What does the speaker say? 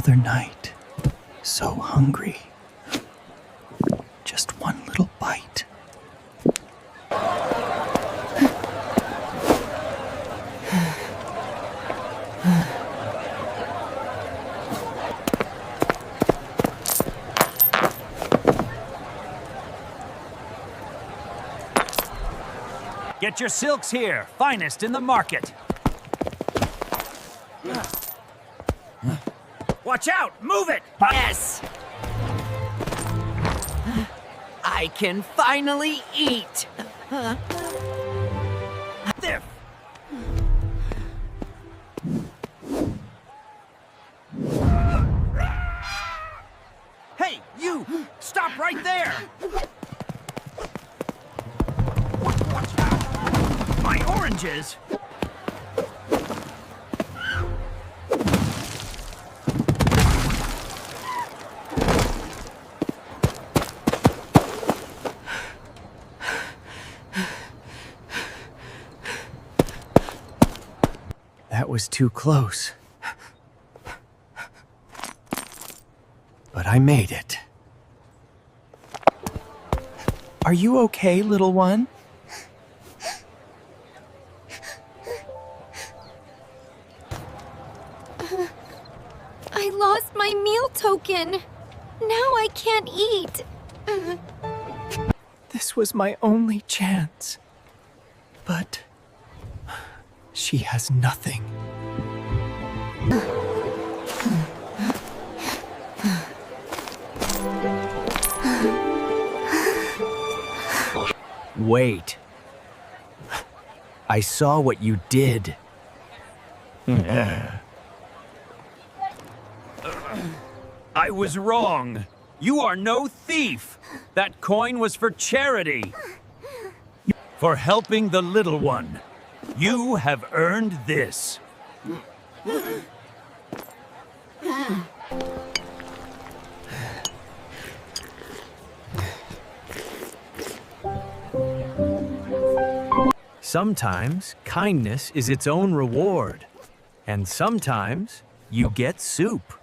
another night. So hungry. Just one little bite. Get your silks here, finest in the market. Watch out! Move it! Yes! I can finally eat! There! Hey, you! Stop right there! Watch out! My oranges! That was too close. But I made it. Are you okay, little one? I lost my meal token. Now I can't eat. This was my only chance. But she has nothing. Wait. I saw what you did. I was wrong. You are no thief. That coin was for charity. For helping the little one. You have earned this. Sometimes kindness is its own reward. And sometimes you get soup.